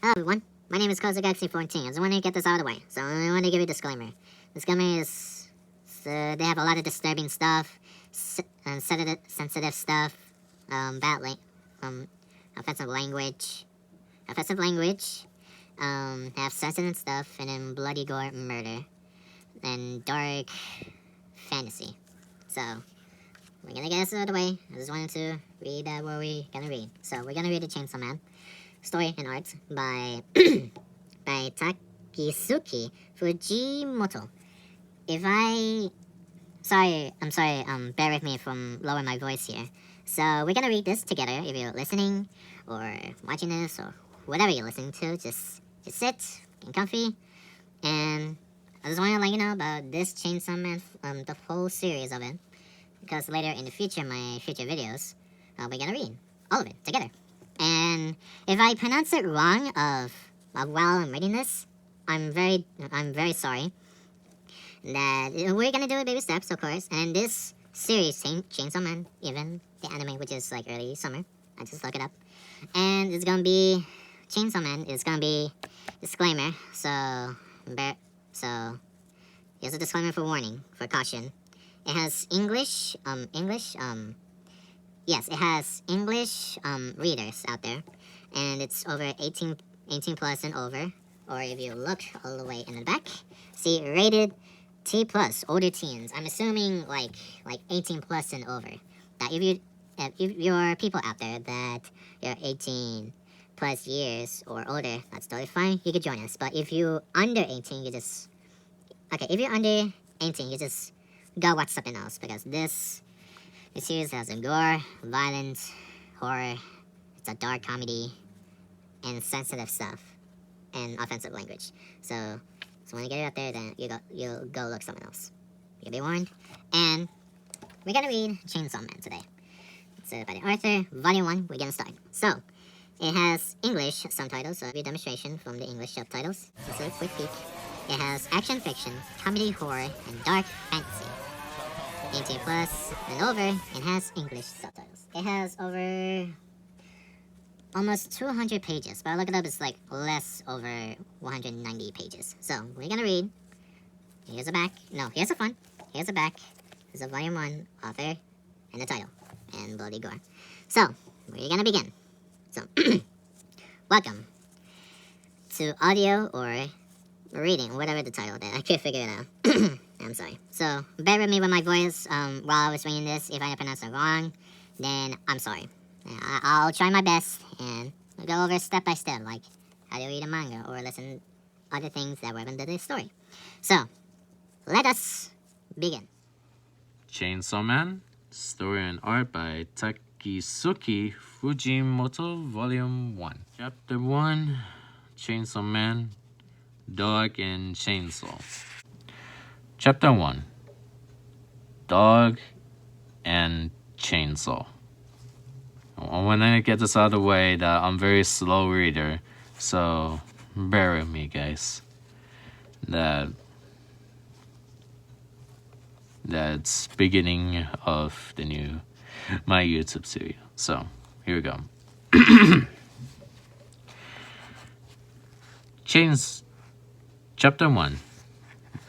Hello everyone, my name is CozyGalaxy14. I just want to get this out of the way, so I want to give you a disclaimer. Disclaimer is, they have a lot of disturbing stuff, sensitive stuff, offensive language, have sensitive stuff, and then bloody gore, murder, and dark fantasy. So, we're gonna get this out of the way. I just wanted to read what we're gonna read. So, we're gonna read the Chainsaw Man story and art by by TATSUKI Fujimoto. I'm sorry, bear with me from lowering my voice here. So we're gonna read this together. If you're listening or watching this or whatever you're listening to, just sit and comfy. And I just want to let you know about this Chainsaw Man, the whole series of it, because later in the future, my future videos, we're gonna read all of it together. And if I pronounce it wrong while I'm reading this, I'm very sorry. That we're gonna do it baby steps, of course. And this series, Chainsaw Man, even the anime, which is like early summer, I just look it up, and it's gonna be Chainsaw Man. It's gonna be disclaimer. So here's a disclaimer for warning, for caution. It has English. Yes, it has English readers out there, and it's over 18 plus and over. Or if you look all the way in the back, see rated T plus, older teens. I'm assuming like 18 plus and over. That if you're people out there that you're 18 plus years or older, that's totally fine. You could join us. But if you're under 18, if you're under 18, you just go watch something else, because this series has a gore, violence, horror. It's a dark comedy and sensitive stuff and offensive language. So when you get it out there, then you'll go look something else. You'll be warned. And we're gonna read Chainsaw Man today. It's by the author, Volume 1. We're gonna start. So it has English subtitles, so every demonstration from the English subtitles. Just a quick peek. It has action fiction, comedy, horror, and dark fantasy. 18 plus and over, and has English subtitles. It has over almost 200 pages, but I look it up, it's like less over 190 pages. So we're gonna read. Here's the back. No, here's the front. Here's the back. Here's a Volume 1 author and the title and bloody gore. So we're gonna begin. So welcome to audio or reading, whatever the title that I can't figure it out. I'm sorry. So bear with me with my voice while I was reading this. If I pronounce it wrong, then I'm sorry. I'll try my best and we'll go over step by step, like how to read a manga or listen to other things that were under the story. So let us begin. Chainsaw Man, story and art by Tatsuki Fujimoto, Volume 1. Chapter 1, Chainsaw Man, Dog and Chainsaw. Chapter 1, Dog and Chainsaw. When I get this out of the way, that I'm a very slow reader, so bear with me, guys. That's beginning of my YouTube series. So here we go. Chapter 1,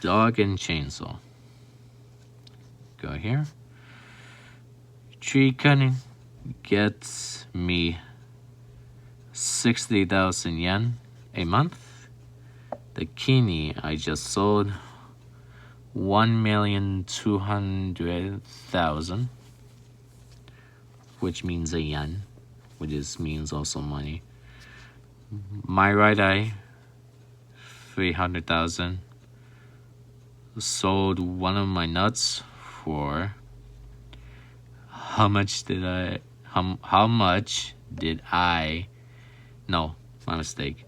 Dog and Chainsaw. Go here. Tree cutting gets me 60,000 yen a month. The kidney I just sold 1,200,000, which means a yen, which means also money. My right eye 300,000. Sold one of my nuts for how much did I no, my mistake.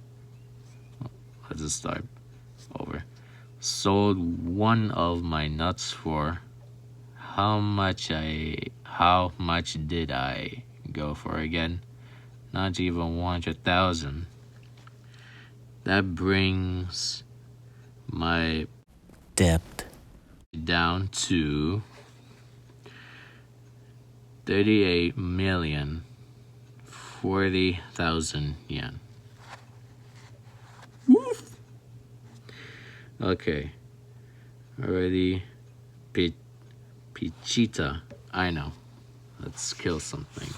Let's just start over. Sold one of my nuts for how much did I go for again? Not even 100,000. That brings my debt down to 38,040,000 yen. Okay. Already. Pochita. I know. Let's kill something.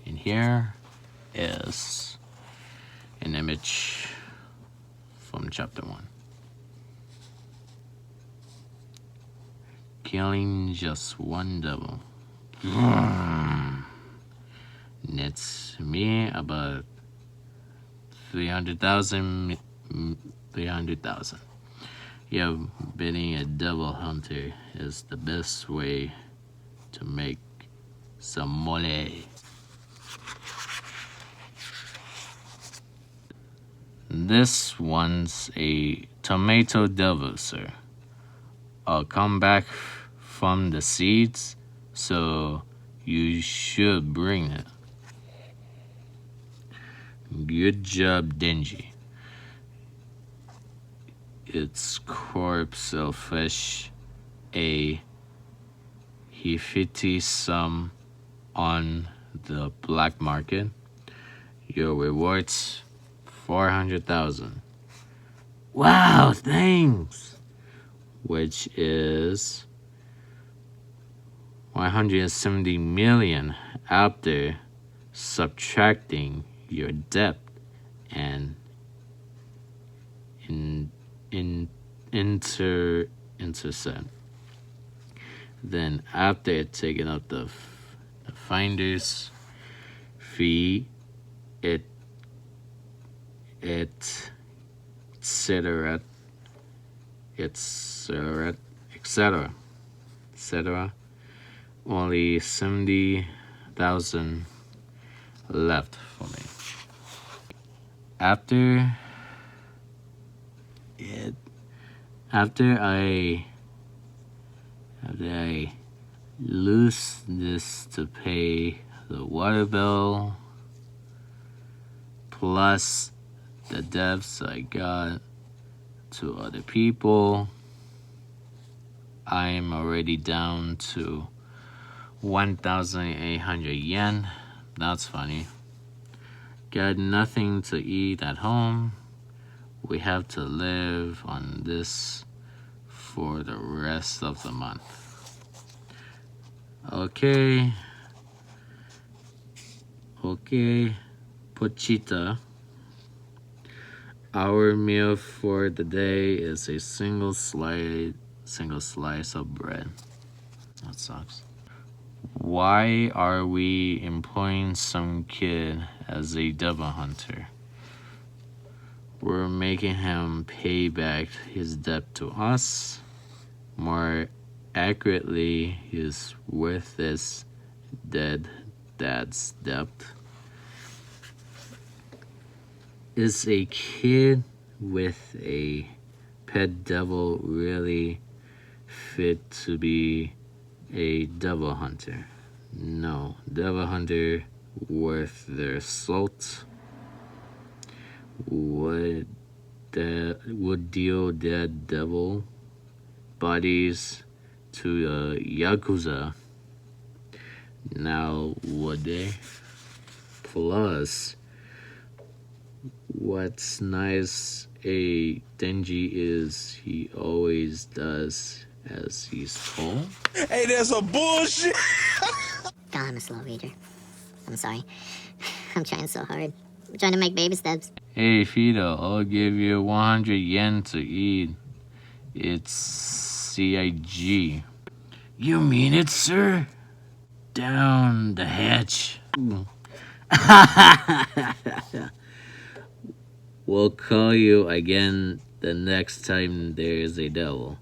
And here is an image from chapter 1. Killing just one devil. Nets me about 300,000. 300,000. Yeah, being a devil hunter is the best way to make some mole. This one's a tomato devil, sir. I'll come back from the seeds, so you should bring it. Good job, Denji. It's corpse of fish. He 50 some on the black market. Your rewards 400,000. Wow, thanks. Which is 170 million after subtracting your debt and intercept. Then after taking out the finder's fee, etc., only 70,000 left for me. After I lose this to pay the water bill plus the debts I got to other people, I'm already down to 1,800 yen. That's funny. Got nothing to eat at home. We have to live on this for the rest of the month. Okay, Pochita. Our meal for the day is a single slice of bread. That sucks. Why are we employing some kid as a devil hunter? We're making him pay back his debt to us. More accurately, he's worth his dead dad's debt. Is a kid with a pet devil really fit to be a devil hunter? No, devil hunter worth their salt would deal dead devil bodies to the Yakuza. Now would they? Plus, what's nice a Denji is he always does as he's told. Hey, that's a bullshit. God, I'm a slow reader. I'm sorry. I'm trying so hard. I'm trying to make baby steps. Hey Fido, I'll give you 100 yen to eat. It's CIG. You mean it, sir? Down the hatch. We'll call you again the next time there's a devil.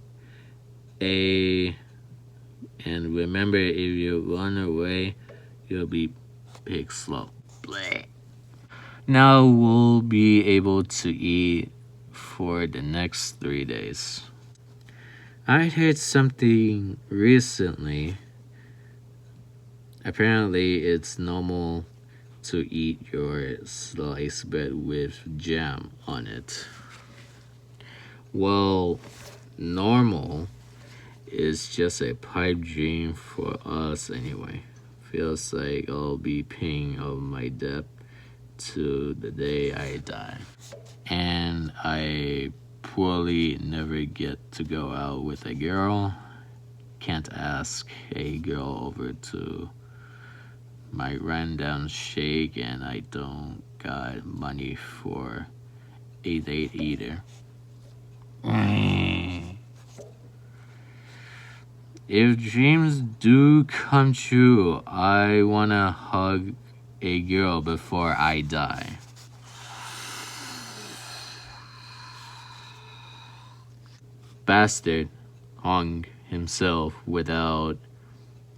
And remember, if you run away, you'll be pig slow. Bleh. Now we'll be able to eat for the next 3 days. I heard something recently. Apparently, it's normal to eat your sliced bread with jam on it. Well, normal is just a pipe dream for us anyway. Feels like I'll be paying off my debt to the day I die. and I poorly never get to go out with a girl. Can't ask a girl over to my rundown shake, and I don't got money for a date either. If dreams do come true, I wanna hug a girl before I die. Bastard hung himself without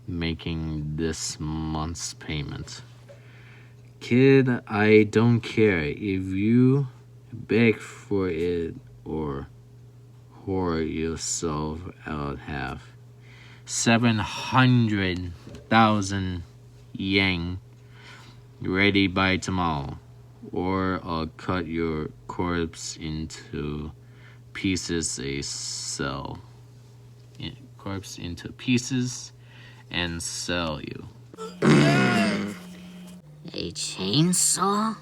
making this month's payment. Kid, I don't care if you beg for it or whore yourself out half. 700,000 yen ready by tomorrow, or I'll cut your corpse into pieces into pieces and sell you. A chainsaw?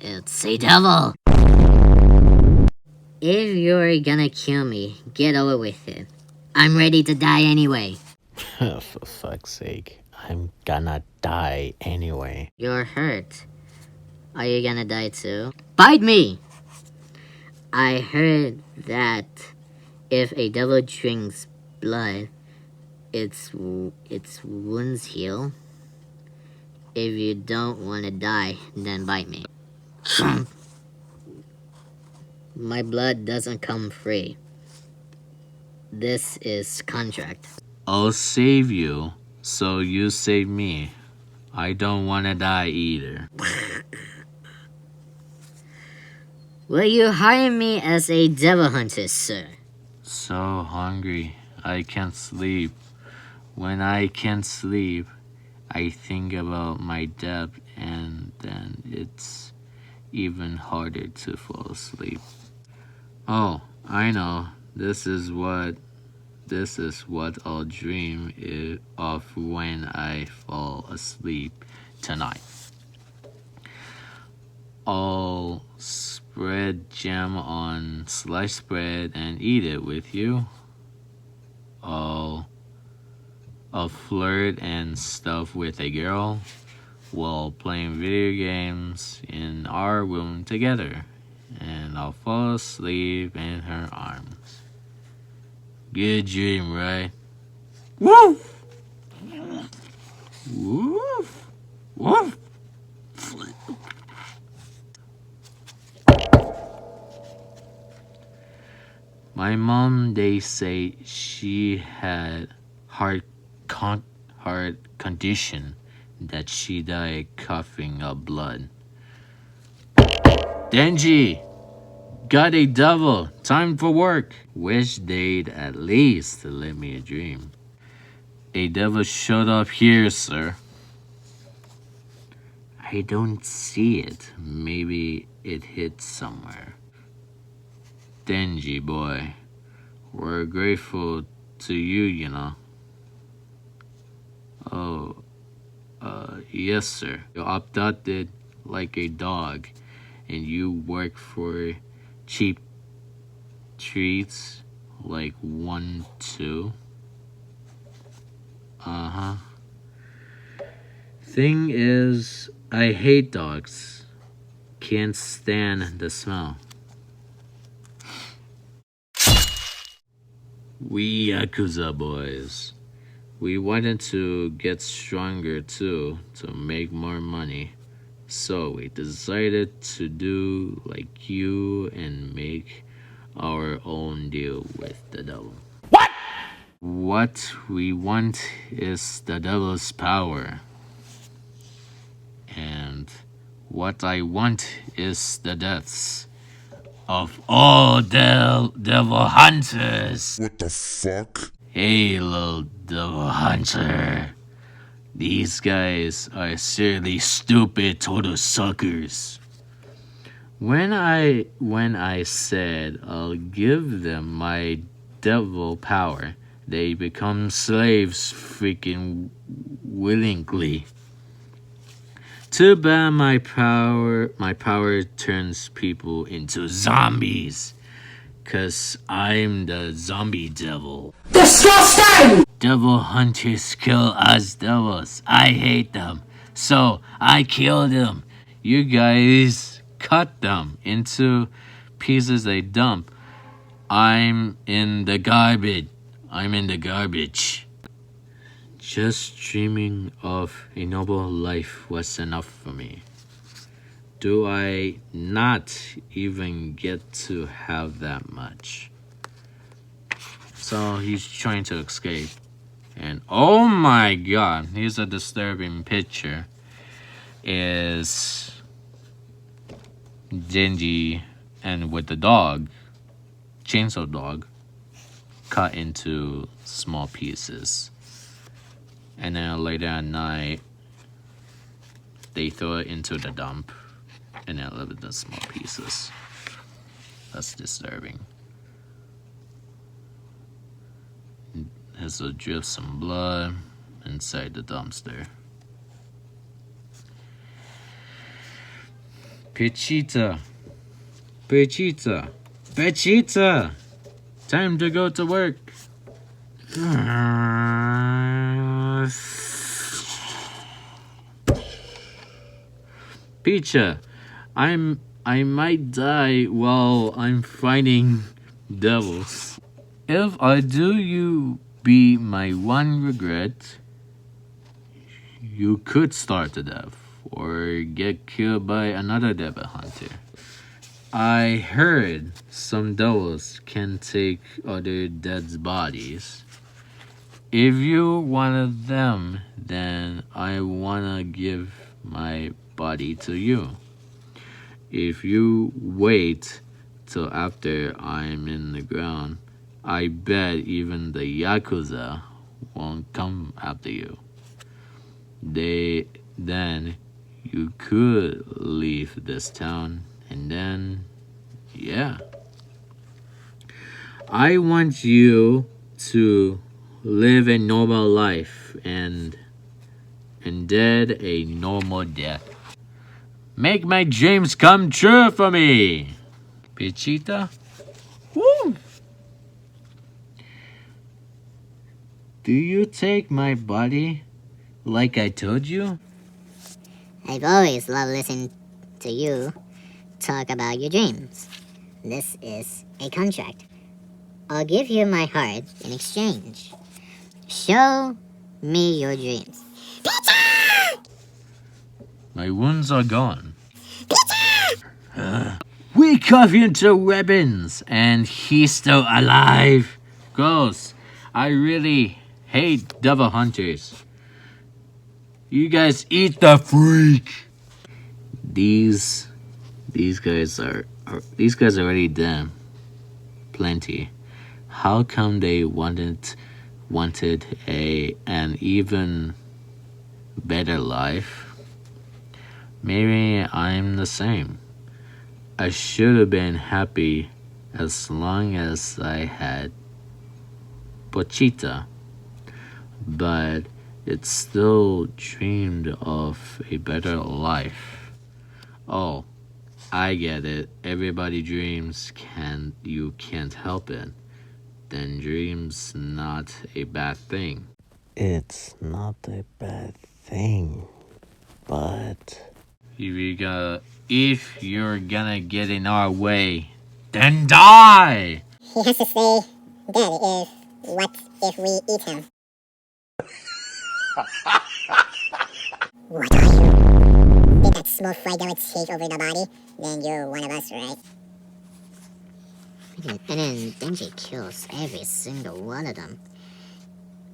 It's a devil. If you're gonna kill me, get over with it. I'm ready to die anyway. For fuck's sake, I'm gonna die anyway. You're hurt. Are you gonna die too? Bite me! I heard that if a devil drinks blood, its wounds heal. If you don't want to die, then bite me. My blood doesn't come free. This is contract. I'll save you, so you save me. I don't wanna die either. Will you hire me as a devil hunter, sir? So hungry, I can't sleep. When I can't sleep, I think about my debt, and then it's even harder to fall asleep. Oh, I know. This is what I'll dream of when I fall asleep tonight. I'll spread jam on sliced bread and eat it with you. I'll flirt and stuff with a girl while playing video games in our room together, and I'll fall asleep in her arms. Good dream, right? Woof! Woof! Woof! My mom, they say she had heart condition that she died coughing up blood. Denji! Got a devil! Time for work! Wish they'd at least let me dream. A devil showed up here, sir. I don't see it. Maybe it hit somewhere. Denji, boy. We're grateful to you, you know. Oh, yes, sir. You're adopted like a dog, and you work for cheap treats like 1, 2. Uh-huh. Thing is, I hate dogs. Can't stand the smell. We Yakuza boys. We wanted to get stronger too, to make more money. So we decided to do like you and make our own deal with the devil. What? What we want is the devil's power. And what I want is the deaths of all devil hunters. What the fuck? Hey, little devil hunter. These guys are seriously stupid total suckers. When I said I'll give them my devil power, they become slaves freaking willingly. Too bad my power turns people into zombies. 'Cause I'm the zombie devil. Disgusting! Devil hunters kill us devils. I hate them. So I kill them. You guys cut them into pieces they dump. I'm in the garbage. Just dreaming of a noble life was enough for me. Do I not even get to have that much? So he's trying to escape. And oh my god, here's a disturbing picture. Is Denji and with the dog, chainsaw dog, cut into small pieces. And then later at night, they throw it into the dump. And then live in the small pieces. That's disturbing. There's a drip some blood inside the dumpster. Pochita. Time to go to work. Picha, I might die while I'm fighting devils. If I do you be my one regret, you could starve to death or get killed by another devil hunter. I heard some devils can take other dead bodies. If you wanted them, then I wanna give my body to you. If you wait till after I'm in the ground, I bet even the Yakuza won't come after you. Then you could leave this town and then, yeah. I want you to live a normal life and dead a normal death. Make my dreams come true for me, Pochita. Woo! Do you take my body like I told you? I've always loved listening to you talk about your dreams. This is a contract. I'll give you my heart in exchange. Show me your dreams. My wounds are gone. We cut him to ribbons, and he's still alive. Gross. I really hate devil hunters. You guys eat the freak. These guys are already dead. Plenty. How come they wanted an even better life? Maybe I'm the same. I should have been happy as long as I had Pochita, but it still dreamed of a better life. Oh, I get it. Everybody dreams, you can't help it. Then dreams not a bad thing. It's not a bad thing, but if you're gonna get in our way, then die! He has to stay dead what if we eat him? What are you? Did that small fry that would take over the body? Then you're one of us, right? And then Denji kills every single one of them.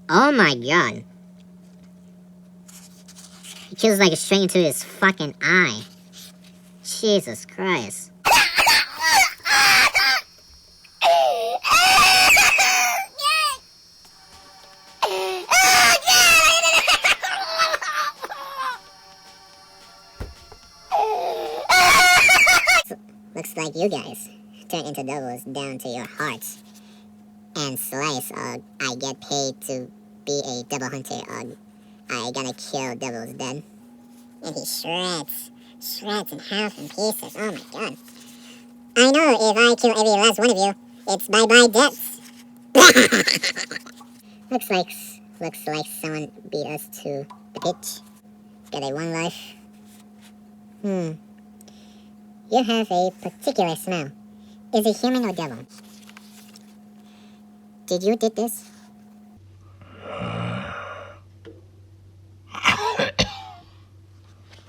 Oh my god. He kills like straight into his fucking eye. Jesus Christ. Looks like you guys turn into devils down to your hearts. And Slice, I get paid to be a devil hunter. I gonna kill devils then. and he shreds in half and pieces. Oh my god. I know if I kill every last one of you, it's bye-bye deaths. looks like someone beat us to the pitch. Got a one life. You have a particular smell. Is it human or devil? Did you did this?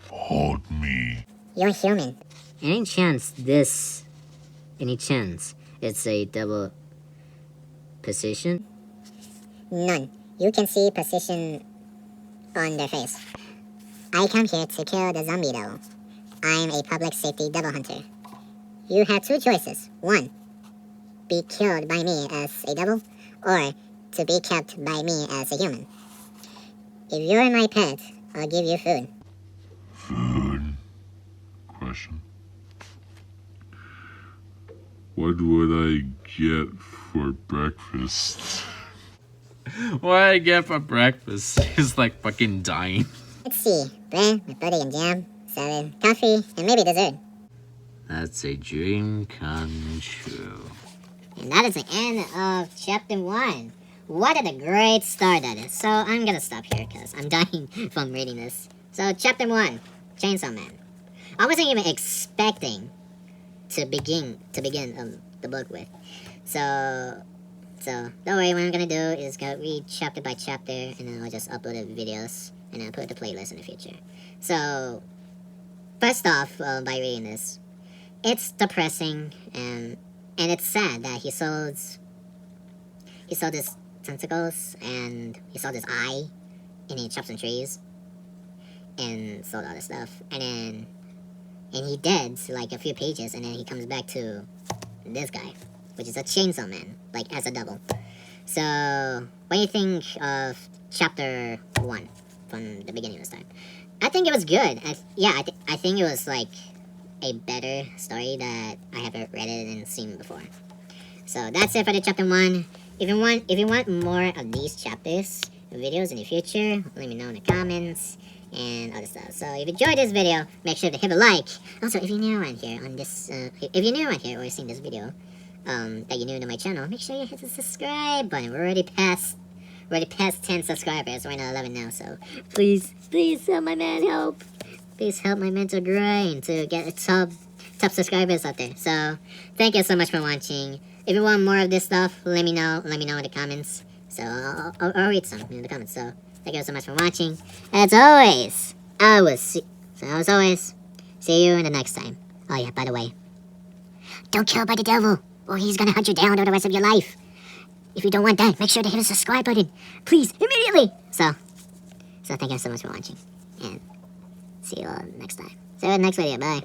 Hold me. You're human. Any chance it's a double position? None. You can see position on their face. I come here to kill the zombie devil. I'm a public safety devil hunter. You have two choices. One, be killed by me as a devil, or to be kept by me as a human. If you're my pet, I'll give you food. Food? Question. What would I get for breakfast? What I get for breakfast is like fucking dying. Let's see. Bread with butter and jam, salad, coffee, and maybe dessert. That's a dream come true. And that is the end of chapter 1. What a great start that is. So I'm gonna stop here because I'm dying from reading this. So chapter 1, Chainsaw Man. I wasn't even expecting to begin the book with. So don't worry, what I'm gonna do is go read chapter by chapter, and then I'll just upload the videos and then put the playlist in the future. So first off, by reading this, it's depressing and it's sad that he saw this tentacles and he saw this eye and he chopped some trees and sold all this stuff, and he dead like a few pages, and then he comes back to this guy, which is a chainsaw man, like as a double. So what do you think of chapter 1 from the beginning of the start? I think it was good. I think it was like a better story that I have read it and seen before. So that's it for the chapter 1. If you want more of these chapters videos in the future, let me know in the comments and other stuff. So if you enjoyed this video, make sure to hit a like. Also, if you're new around here on this, if you're new around here or seen this video, that you're new to my channel, make sure you hit the subscribe button. We're already past 10 subscribers. We're at 11 now, so please help my man help. Please help my man to grind to get top subscribers out there. So thank you so much for watching. If you want more of this stuff, let me know in the comments. So I'll read some in the comments. So thank you so much for watching. As always, I will see you in the next time. Oh yeah, by the way, don't kill by the devil, or he's gonna hunt you down for the rest of your life. If you don't want that, make sure to hit the subscribe button, please, immediately. So thank you so much for watching, and see you all next time. See you in the next video. Bye.